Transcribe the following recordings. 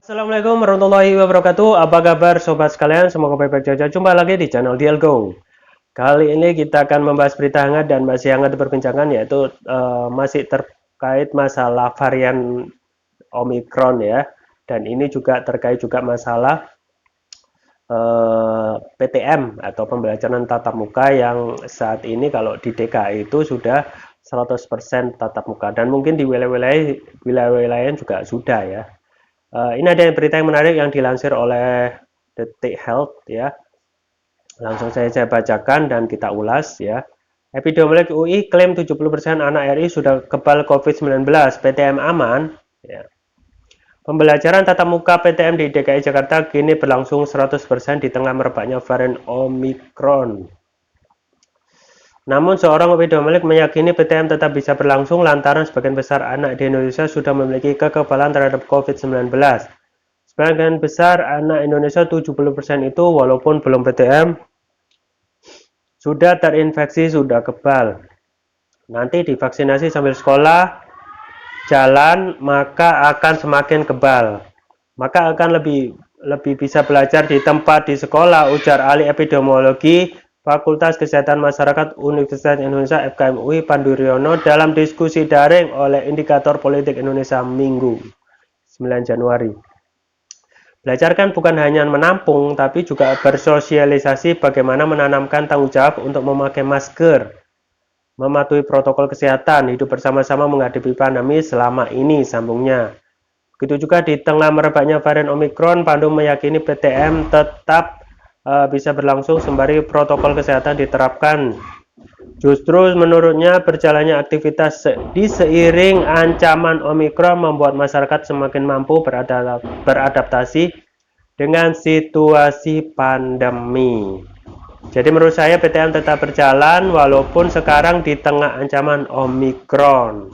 Assalamualaikum warahmatullahi wabarakatuh. Apa kabar sobat sekalian? Semoga baik-baik saja. Jumpa lagi di channel Dialgo. Kali ini kita akan membahas berita hangat dan masih hangat diperbincangkan, yaitu masih terkait masalah varian Omicron ya. Dan ini juga terkait juga masalah PTM atau pembelajaran tatap muka yang saat ini kalau di DKI itu sudah 100% tatap muka, dan mungkin di wilayah-wilayah juga sudah ya. Ini ada berita yang menarik yang dilansir oleh Detik Health ya. Langsung saya bacakan dan kita ulas ya. Epidemiolog UI klaim 70% anak RI sudah kebal COVID-19, PTM aman. Ya. Pembelajaran tatap muka PTM di DKI Jakarta kini berlangsung 100% di tengah merebaknya varian Omicron. Namun seorang epidemiolog meyakini PTM tetap bisa berlangsung lantaran sebagian besar anak di Indonesia sudah memiliki kekebalan terhadap COVID-19. Sebagian besar anak Indonesia 70% itu walaupun belum PTM sudah terinfeksi, sudah kebal. Nanti divaksinasi sambil sekolah, jalan, maka akan semakin kebal. Maka akan lebih bisa belajar di tempat di sekolah, ujar ahli epidemiologi Fakultas Kesehatan Masyarakat Universitas Indonesia FKM UI Panduryono dalam diskusi daring oleh Indikator Politik Indonesia Minggu 9 Januari. Belajar kan bukan hanya menampung, tapi juga bersosialisasi bagaimana menanamkan tanggung jawab untuk memakai masker, mematuhi protokol kesehatan, hidup bersama-sama menghadapi pandemi selama ini, sambungnya. Begitu juga di tengah merebaknya varian Omicron, Pandu meyakini PTM tetap bisa berlangsung sembari protokol kesehatan diterapkan. Justru menurutnya berjalannya aktivitas di seiring ancaman Omicron membuat masyarakat semakin mampu beradaptasi dengan situasi pandemi. Jadi menurut saya PTM tetap berjalan walaupun sekarang di tengah ancaman Omicron.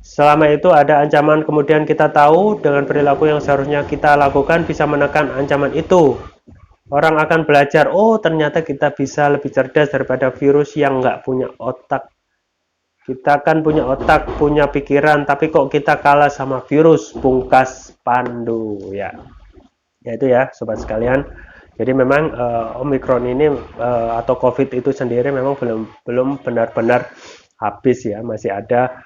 Selama itu ada ancaman, kemudian kita tahu dengan perilaku yang seharusnya kita lakukan bisa menekan ancaman itu. Orang akan belajar, oh ternyata kita bisa lebih cerdas daripada virus yang nggak punya otak. Kita kan punya otak, punya pikiran, tapi kok kita kalah sama virus, pungkas Pandu ya. Ya itu ya sobat sekalian. Jadi memang Omicron ini atau COVID itu sendiri memang belum benar-benar habis ya, masih ada.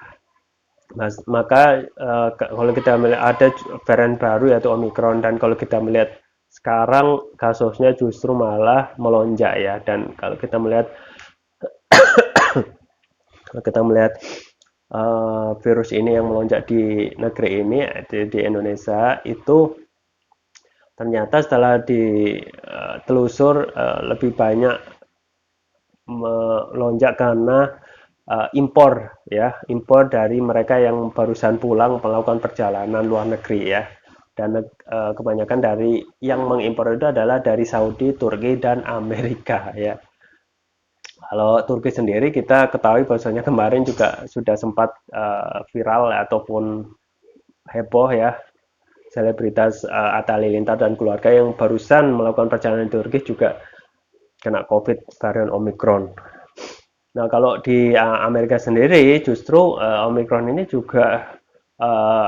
Maka kalau kita melihat ada varian baru yaitu Omicron, dan kalau kita melihat sekarang kasusnya justru malah melonjak ya. Dan kalau kita melihat virus ini yang melonjak di negeri ini, di Indonesia itu ternyata setelah ditelusur lebih banyak melonjak karena impor ya, impor dari mereka yang barusan pulang melakukan perjalanan luar negeri ya. Dan kebanyakan dari yang mengimpor itu adalah dari Saudi, Turki, dan Amerika ya. Kalau Turki sendiri kita ketahui bahwasanya kemarin juga sudah sempat viral ataupun heboh ya, selebritas Atta Halilintar dan keluarga yang barusan melakukan perjalanan di Turki juga kena COVID varian Omicron. Nah kalau di Amerika sendiri justru Omicron ini juga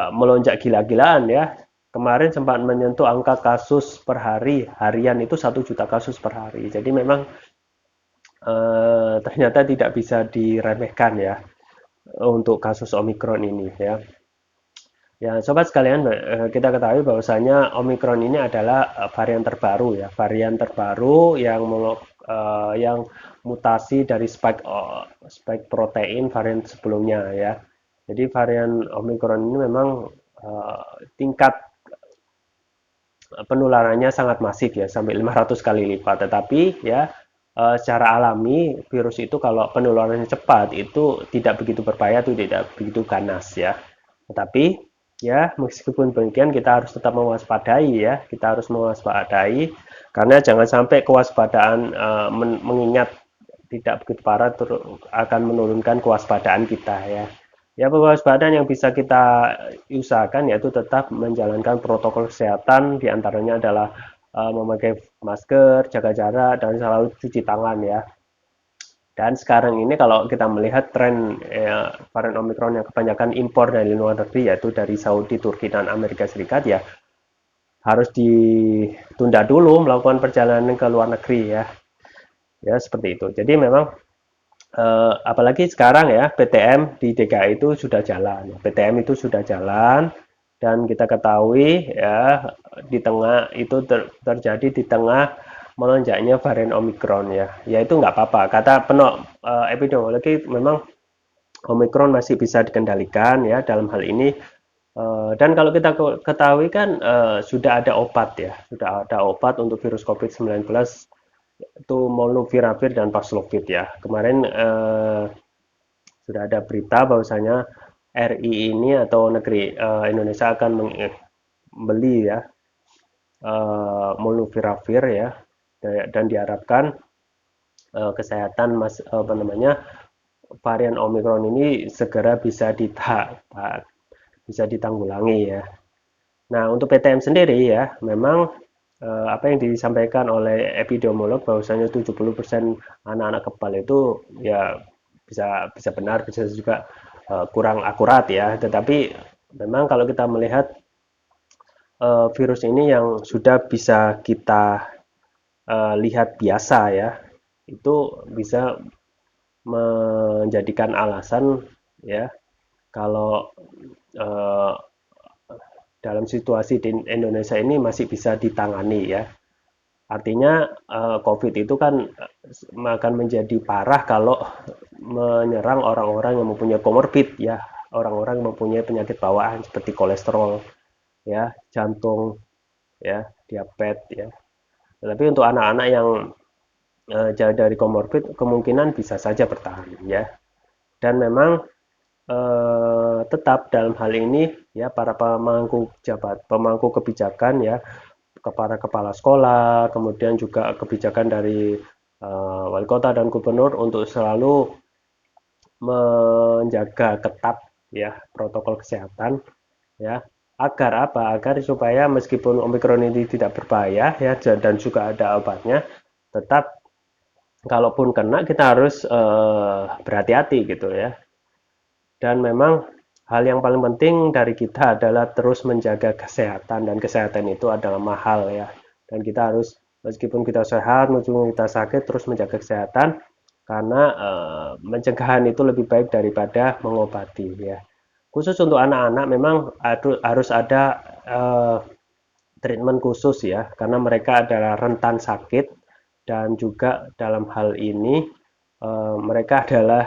melonjak gila-gilaan ya. Kemarin sempat menyentuh angka kasus per hari, harian itu 1 juta kasus per hari. Jadi memang ternyata tidak bisa diremehkan ya untuk kasus Omicron ini ya. Ya, sobat sekalian, kita ketahui bahwasanya Omicron ini adalah varian terbaru ya, varian terbaru yang mutasi dari spike protein varian sebelumnya ya. Jadi varian Omicron ini memang tingkat penularannya sangat masif ya, sampai 500 kali lipat. Tetapi ya secara alami virus itu kalau penularannya cepat itu tidak begitu berbahaya, itu tidak begitu ganas ya. Tetapi ya meskipun demikian kita harus tetap mewaspadai ya, kita harus mewaspadai karena jangan sampai kewaspadaan mengingat tidak begitu parah akan menurunkan kewaspadaan kita ya. Ya, kewaspadaan yang bisa kita usahakan yaitu tetap menjalankan protokol kesehatan, diantaranya adalah memakai masker, jaga jarak, dan selalu cuci tangan ya. Dan sekarang ini kalau kita melihat tren varian Omicron yang kebanyakan impor dari luar negeri, yaitu dari Saudi, Turki, dan Amerika Serikat ya, harus ditunda dulu melakukan perjalanan ke luar negeri ya. Ya seperti itu. Jadi memang apalagi sekarang ya PTM di DKI itu sudah jalan. PTM itu sudah jalan dan kita ketahui ya di tengah itu terjadi di tengah melonjaknya varian Omicron ya. Ya itu nggak apa-apa. Kata epidemiologi memang Omicron masih bisa dikendalikan ya dalam hal ini. Dan kalau kita ketahui kan sudah ada obat ya, sudah ada obat untuk virus COVID-19 itu Molnupiravir dan Paxlovid ya. Kemarin sudah ada berita bahwasanya RI ini atau negeri Indonesia akan membeli ya Molnupiravir ya, dan diharapkan kesehatan apa namanya varian Omicron ini segera bisa ditanggulangi ya. Nah, untuk PTM sendiri ya, memang apa yang disampaikan oleh epidemiolog bahwasanya 70% anak-anak kebal itu ya bisa bisa benar, bisa juga kurang akurat ya. Tetapi memang kalau kita melihat virus ini yang sudah bisa kita lihat biasa ya, itu bisa menjadikan alasan ya kalau eh, dalam situasi di Indonesia ini masih bisa ditangani ya. Artinya COVID itu kan akan menjadi parah kalau menyerang orang-orang yang mempunyai komorbid ya, orang-orang yang mempunyai penyakit bawaan seperti kolesterol ya, jantung ya, diabetes ya. Tetapi untuk anak-anak yang jauh dari komorbid kemungkinan bisa saja bertahan ya. Dan memang tetap dalam hal ini ya para pemangku kebijakan ya, kepada kepala sekolah, kemudian juga kebijakan dari wali kota dan gubernur untuk selalu menjaga ketat ya protokol kesehatan ya, agar apa? Agar supaya meskipun Omikron ini tidak berbahaya ya dan juga ada obatnya, tetap kalaupun kena kita harus berhati-hati gitu ya. Dan memang hal yang paling penting dari kita adalah terus menjaga kesehatan, dan kesehatan itu adalah mahal ya. Dan kita harus meskipun kita sehat, meskipun kita sakit terus menjaga kesehatan karena pencegahan itu lebih baik daripada mengobati ya. Khusus untuk anak-anak memang harus ada eh, treatment khusus ya karena mereka adalah rentan sakit, dan juga dalam hal ini mereka adalah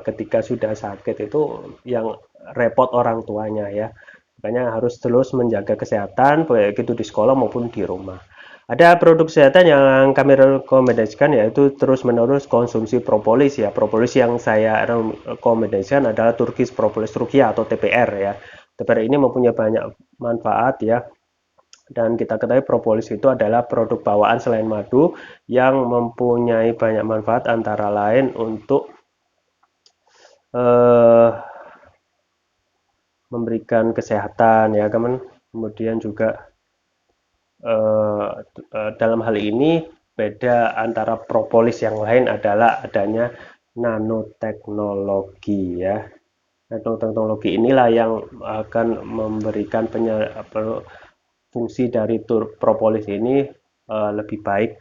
ketika sudah sakit itu yang repot orang tuanya ya. Makanya harus terus menjaga kesehatan baik itu di sekolah maupun di rumah. Ada produk kesehatan yang kami rekomendasikan yaitu terus-menerus konsumsi propolis ya. Propolis yang saya rekomendasikan adalah Turkish Propolis Rukia atau TPR ya. TPR ini mempunyai banyak manfaat ya, dan kita ketahui propolis itu adalah produk bawaan selain madu yang mempunyai banyak manfaat antara lain untuk eh, memberikan kesehatan ya teman. Kemudian juga dalam hal ini beda antara propolis yang lain adalah adanya nanoteknologi ya. Nanoteknologi inilah yang akan memberikan fungsi dari propolis ini lebih baik,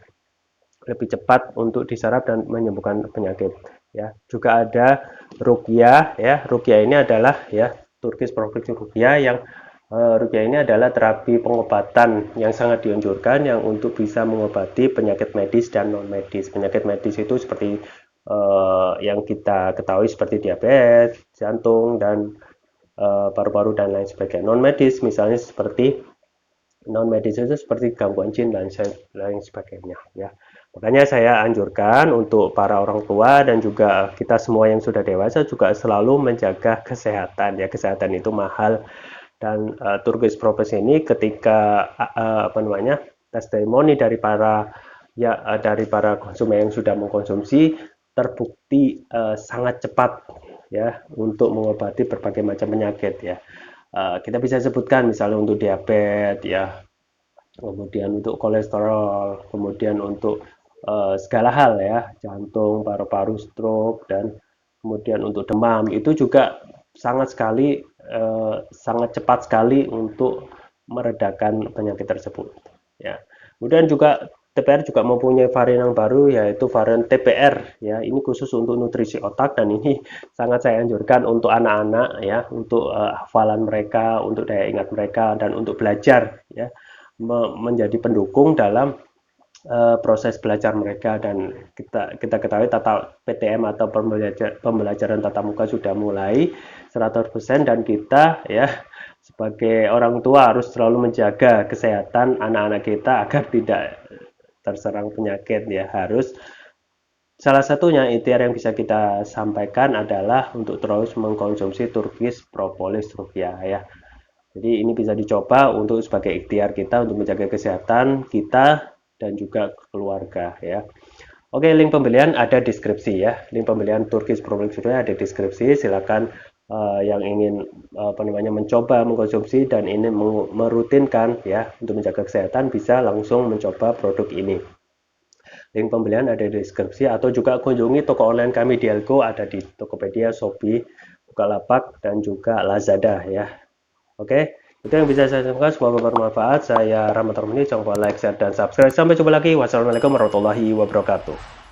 lebih cepat untuk diserap dan menyembuhkan penyakit ya. Juga ada rukyah ya. Rukyah ini adalah ya Turkish Prophylaxis rukyah yang rukyah ini adalah terapi pengobatan yang sangat dianjurkan yang untuk bisa mengobati penyakit medis dan non medis. Penyakit medis itu seperti yang kita ketahui seperti diabetes, jantung, dan paru-paru dan lain sebagainya. Non medis misalnya seperti non medis itu seperti gangguan jin dan lain sebagainya ya. Makanya saya anjurkan untuk para orang tua dan juga kita semua yang sudah dewasa juga selalu menjaga kesehatan ya. Kesehatan itu mahal, dan Turkish Propers ini ketika apa namanya testimoni dari para dari para konsumen yang sudah mengkonsumsi terbukti sangat cepat ya untuk mengobati berbagai macam penyakit ya. Kita bisa sebutkan misalnya untuk diabetes ya, kemudian untuk kolesterol, kemudian untuk segala hal ya, jantung, paru-paru, stroke, dan kemudian untuk demam itu juga sangat cepat sekali untuk meredakan penyakit tersebut. Ya. Kemudian juga TPR juga mempunyai varian yang baru yaitu varian TPR ya. Ini khusus untuk nutrisi otak dan ini sangat saya anjurkan untuk anak-anak ya, untuk hafalan mereka, untuk daya ingat mereka dan untuk belajar ya. Menjadi pendukung dalam proses belajar mereka dan kita ketahui tata PTM atau pembelajaran tatap muka sudah mulai 100% dan kita ya sebagai orang tua harus selalu menjaga kesehatan anak-anak kita agar tidak terserang penyakit ya. Harus salah satunya ikhtiar yang bisa kita sampaikan adalah untuk terus mengkonsumsi Turkish Propolis Rupiah ya. Jadi ini bisa dicoba untuk sebagai ikhtiar kita untuk menjaga kesehatan kita dan juga keluarga ya. Oke, link pembelian ada deskripsi ya. Link pembelian Turkish Problem Studio ada deskripsi. Silakan yang ingin mencoba mengkonsumsi dan ini merutinkan ya untuk menjaga kesehatan bisa langsung mencoba produk ini. Link pembelian ada di deskripsi atau juga kunjungi toko online kami di Elko ada di Tokopedia, Shopee, Bukalapak dan juga Lazada ya. Oke, itu yang bisa saya sampaikan. Semoga bermanfaat. Saya Rahmat Armini. Jangan lupa like, share, dan subscribe. Sampai jumpa lagi. Wassalamualaikum warahmatullahi wabarakatuh.